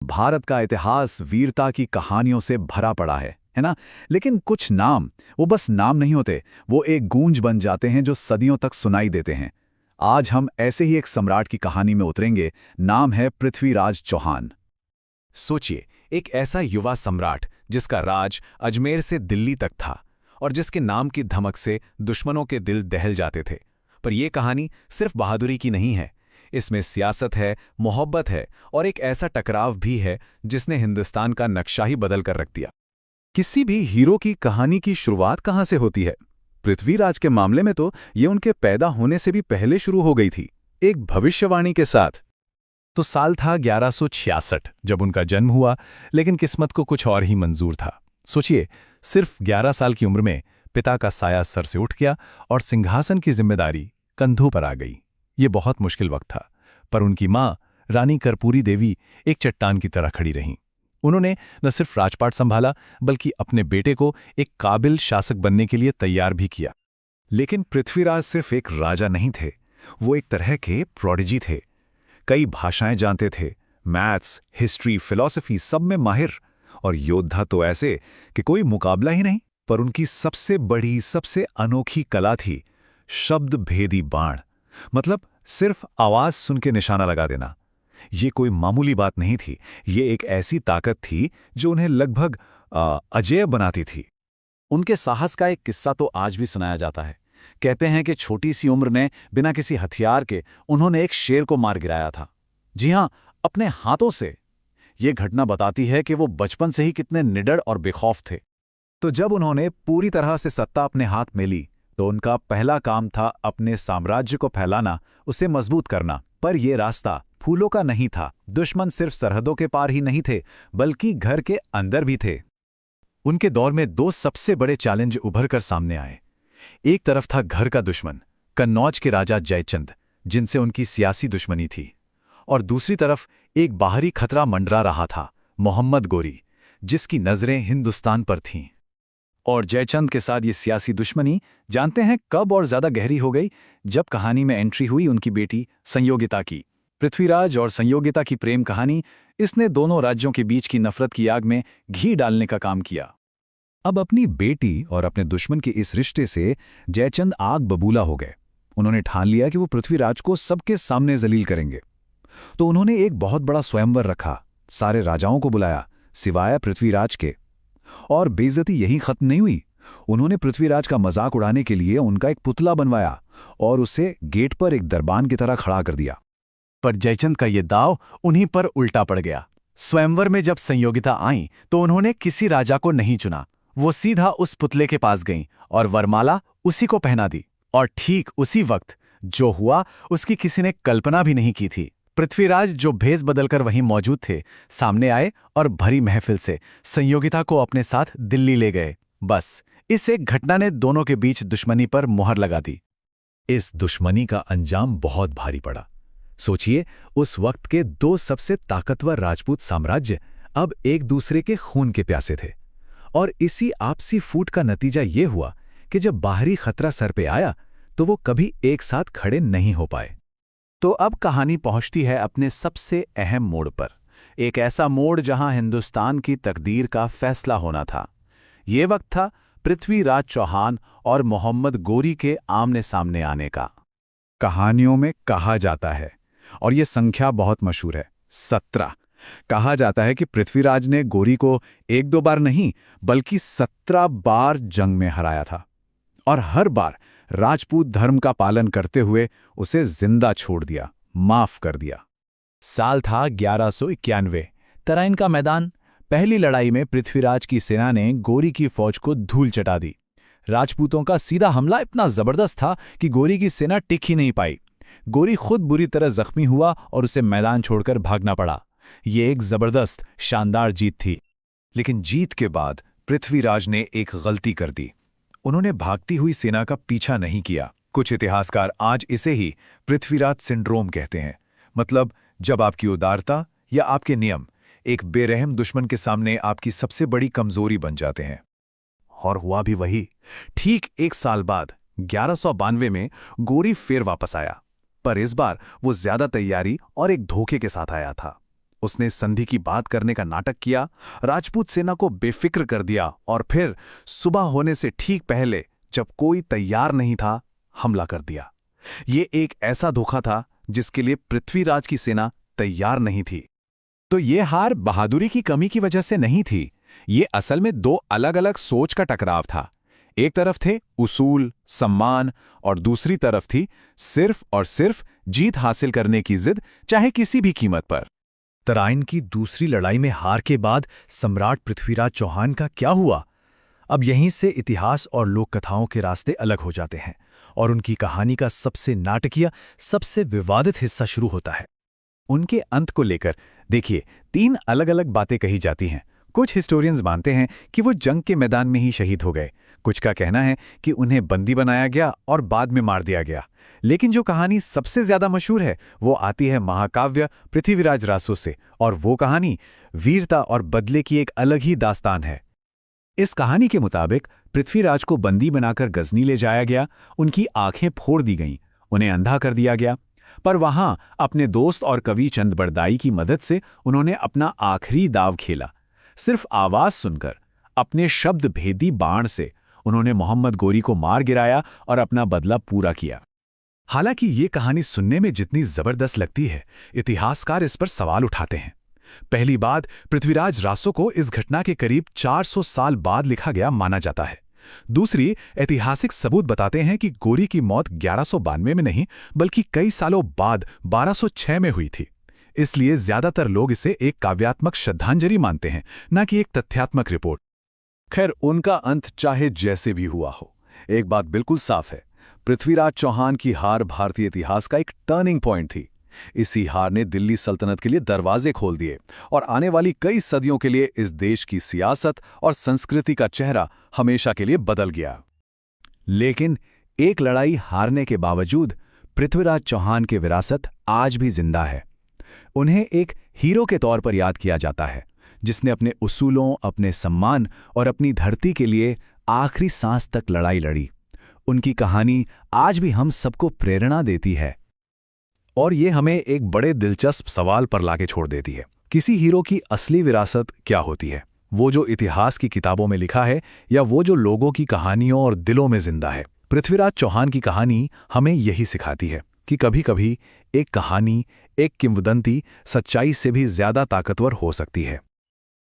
भारत का इतिहास वीरता की कहानियों से भरा पड़ा है ना। लेकिन कुछ नाम, वो बस नाम नहीं होते, वो एक गूंज बन जाते हैं जो सदियों तक सुनाई देते हैं। आज हम ऐसे ही एक सम्राट की कहानी में उतरेंगे। नाम है पृथ्वीराज चौहान। सोचिए, एक ऐसा युवा सम्राट जिसका राज अजमेर से दिल्ली तक था और जिसके नाम की धमक से दुश्मनों के दिल दहल जाते थे। पर यह कहानी सिर्फ बहादुरी की नहीं है। इसमें सियासत है, मोहब्बत है और एक ऐसा टकराव भी है जिसने हिंदुस्तान का नक्शा ही बदल कर रख दिया। किसी भी हीरो की कहानी की शुरुआत कहाँ से होती है? पृथ्वीराज के मामले में तो ये उनके पैदा होने से भी पहले शुरू हो गई थी, एक भविष्यवाणी के साथ। तो साल था 1166 जब उनका जन्म हुआ, लेकिन किस्मत को कुछ और ही मंजूर था। सोचिए, सिर्फ 11 साल की उम्र में पिता का साया सर से उठ गया और सिंहासन की जिम्मेदारी कंधों पर आ गई। ये बहुत मुश्किल वक्त था, पर उनकी माँ रानी कर्पूरी देवी एक चट्टान की तरह खड़ी रहीं। उन्होंने न सिर्फ राजपाट संभाला, बल्कि अपने बेटे को एक काबिल शासक बनने के लिए तैयार भी किया। लेकिन पृथ्वीराज सिर्फ एक राजा नहीं थे, वो एक तरह के प्रोडिजी थे। कई भाषाएं जानते थे, मैथ्स, हिस्ट्री, फिलॉसफी सब में माहिर, और योद्धा तो ऐसे कि कोई मुकाबला ही नहीं। पर उनकी सबसे बड़ी, सबसे अनोखी कला थी शब्द भेदी बाण। मतलब सिर्फ आवाज सुन के निशाना लगा देना। ये कोई मामूली बात नहीं थी, ये एक ऐसी ताकत थी जो उन्हें लगभग अजेय बनाती थी। उनके साहस का एक किस्सा तो आज भी सुनाया जाता है। कहते हैं कि छोटी सी उम्र में बिना किसी हथियार के उन्होंने एक शेर को मार गिराया था। जी हां, अपने हाथों से। ये घटना बताती है कि वो बचपन से ही कितने निडर और बेखौफ थे। तो जब उन्होंने पूरी तरह से सत्ता अपने हाथ में ली, तो उनका पहला काम था अपने साम्राज्य को फैलाना, उसे मजबूत करना। पर यह रास्ता फूलों का नहीं था। दुश्मन सिर्फ सरहदों के पार ही नहीं थे, बल्कि घर के अंदर भी थे। उनके दौर में दो सबसे बड़े चैलेंज उभर कर सामने आए। एक तरफ था घर का दुश्मन, कन्नौज के राजा जयचंद, जिनसे उनकी सियासी दुश्मनी थी। और दूसरी तरफ एक बाहरी खतरा मंडरा रहा था, मोहम्मद गोरी, जिसकी नजरें हिंदुस्तान पर थीं। और जयचंद के साथ ये सियासी दुश्मनी जानते हैं कब और ज्यादा गहरी हो गई? जब कहानी में एंट्री हुई उनकी बेटी संयोगिता की। पृथ्वीराज और संयोगिता की प्रेम कहानी, इसने दोनों राज्यों के बीच की नफरत की आग में घी डालने का काम किया। अब अपनी बेटी और अपने दुश्मन के इस रिश्ते से जयचंद आग बबूला हो गए। उन्होंने ठान लिया कि वो पृथ्वीराज को सबके सामने जलील करेंगे। तो उन्होंने एक बहुत बड़ा स्वयंवर रखा, सारे राजाओं को बुलाया सिवाय पृथ्वीराज के। और बेइज्जती यही खत्म नहीं हुई। उन्होंने पृथ्वीराज का मजाक उड़ाने के लिए उनका एक पुतला बनवाया और उसे गेट पर एक दरबान की तरह खड़ा कर दिया। पर जयचंद का ये दाव उन्हीं पर उल्टा पड़ गया। स्वयंवर में जब संयोगिता आईं तो उन्होंने किसी राजा को नहीं चुना। वो सीधा उस पुतले के पास गईं और वरमाला उसी को पहना दी। और ठीक उसी वक्त जो हुआ उसकी किसी ने कल्पना भी नहीं की थी। पृथ्वीराज, जो भेष बदलकर वहीं मौजूद थे, सामने आए और भरी महफिल से संयोगिता को अपने साथ दिल्ली ले गए। बस इस एक घटना ने दोनों के बीच दुश्मनी पर मुहर लगा दी। इस दुश्मनी का अंजाम बहुत भारी पड़ा। सोचिए, उस वक्त के दो सबसे ताकतवर राजपूत साम्राज्य अब एक दूसरे के खून के प्यासे थे। और इसी आपसी फूट का नतीजा ये हुआ कि जब बाहरी खतरा सर पे आया तो वो कभी एक साथ खड़े नहीं हो पाए। तो अब कहानी पहुंचती है अपने सबसे अहम मोड़ पर। एक ऐसा मोड़ जहां हिंदुस्तान की तकदीर का फैसला होना था। ये वक्त था पृथ्वीराज चौहान और मोहम्मद गोरी के आमने सामने आने का। कहानियों में कहा जाता है, और ये संख्या बहुत मशहूर है, 17। कहा जाता है कि पृथ्वीराज ने गोरी को एक दो बार नहीं, बल्कि 17 बार जंग में हराया था। और हर बार राजपूत धर्म का पालन करते हुए उसे जिंदा छोड़ दिया, माफ कर दिया। साल था 1191। तराइन का मैदान। पहली लड़ाई में पृथ्वीराज की सेना ने गोरी की फौज को धूल चटा दी। राजपूतों का सीधा हमला इतना जबरदस्त था कि गोरी की सेना टिक ही नहीं पाई। गोरी खुद बुरी तरह जख्मी हुआ और उसे मैदान छोड़कर भागना पड़ा। ये एक जबरदस्त, शानदार जीत थी। लेकिन जीत के बाद पृथ्वीराज ने एक गलती कर दी। उन्होंने भागती हुई सेना का पीछा नहीं किया। कुछ इतिहासकार आज इसे ही पृथ्वीराज सिंड्रोम कहते हैं। मतलब, जब आपकी उदारता या आपके नियम एक बेरहम दुश्मन के सामने आपकी सबसे बड़ी कमजोरी बन जाते हैं। और हुआ भी वही। ठीक एक साल बाद 1192 में गोरी फिर वापस आया, पर इस बार वो ज्यादा तैयारी और एक धोखे के साथ आया था। उसने संधि की बात करने का नाटक किया, राजपूत सेना को बेफिक्र कर दिया और फिर सुबह होने से ठीक पहले, जब कोई तैयार नहीं था, हमला कर दिया। ये एक ऐसा धोखा था जिसके लिए पृथ्वीराज की सेना तैयार नहीं थी। तो ये हार बहादुरी की कमी की वजह से नहीं थी, ये असल में दो अलग अलग सोच का टकराव था। एक तरफ थे उसूल, सम्मान, और दूसरी तरफ थी सिर्फ और सिर्फ जीत हासिल करने की जिद, चाहे किसी भी कीमत पर। तराइन की दूसरी लड़ाई में हार के बाद सम्राट पृथ्वीराज चौहान का क्या हुआ? अब यहीं से इतिहास और लोक कथाओं के रास्ते अलग हो जाते हैं और उनकी कहानी का सबसे नाटकीय, सबसे विवादित हिस्सा शुरू होता है। उनके अंत को लेकर देखिए, 3 अलग अलग बातें कही जाती हैं। कुछ हिस्टोरियंस मानते हैं कि वो जंग के मैदान में ही शहीद हो गए, कुछ का कहना है कि उन्हें बंदी बनाया गया और बाद में मार दिया गया। लेकिन जो कहानी सबसे ज्यादा मशहूर है वो आती है महाकाव्य पृथ्वीराज रासो से, और वो कहानी वीरता और बदले की एक अलग ही दास्तान है। इस कहानी के मुताबिक पृथ्वीराज को बंदी बनाकर गजनी ले जाया गया, उनकी आंखें फोड़ दी गईं, उन्हें अंधा कर दिया गया। पर वहां अपने दोस्त और कवि चंद बरदाई की मदद से उन्होंने अपना आखिरी दाव खेला। सिर्फ आवाज सुनकर, अपने शब्द भेदी बाण से उन्होंने मोहम्मद गोरी को मार गिराया और अपना बदला पूरा किया। हालांकि ये कहानी सुनने में जितनी जबरदस्त लगती है, इतिहासकार इस पर सवाल उठाते हैं। पहली बात, पृथ्वीराज रासो को इस घटना के करीब 400 साल बाद लिखा गया माना जाता है। दूसरी, ऐतिहासिक सबूत बताते हैं कि गोरी की मौत 1192 में नहीं बल्कि कई सालों बाद 1206 में हुई थी। इसलिए ज्यादातर लोग इसे एक काव्यात्मक श्रद्धांजलि मानते हैं, न कि एक तथ्यात्मक रिपोर्ट। खैर, उनका अंत चाहे जैसे भी हुआ हो, एक बात बिल्कुल साफ है, पृथ्वीराज चौहान की हार भारतीय इतिहास का एक टर्निंग पॉइंट थी। इसी हार ने दिल्ली सल्तनत के लिए दरवाजे खोल दिए और आने वाली कई सदियों के लिए इस देश की सियासत और संस्कृति का चेहरा हमेशा के लिए बदल गया। लेकिन एक लड़ाई हारने के बावजूद पृथ्वीराज चौहान की विरासत आज भी जिंदा है। उन्हें एक हीरो के तौर पर याद किया जाता है, जिसने अपने उसूलों, अपने सम्मान और अपनी धरती के लिए आखिरी सांस तक लड़ाई लड़ी। उनकी कहानी आज भी हम सबको प्रेरणा देती है। और ये हमें एक बड़े दिलचस्प सवाल पर लाके छोड़ देती है। किसी हीरो की असली विरासत क्या होती है? वो जो इतिहास की किताबों में लिखा है, या वो जो लोगों की कहानियों और दिलों में जिंदा है? पृथ्वीराज चौहान की कहानी हमें यही सिखाती है कि कभी-कभी एक कहानी, एक किंवदंती सच्चाई से भी ज्यादा ताकतवर हो सकती है।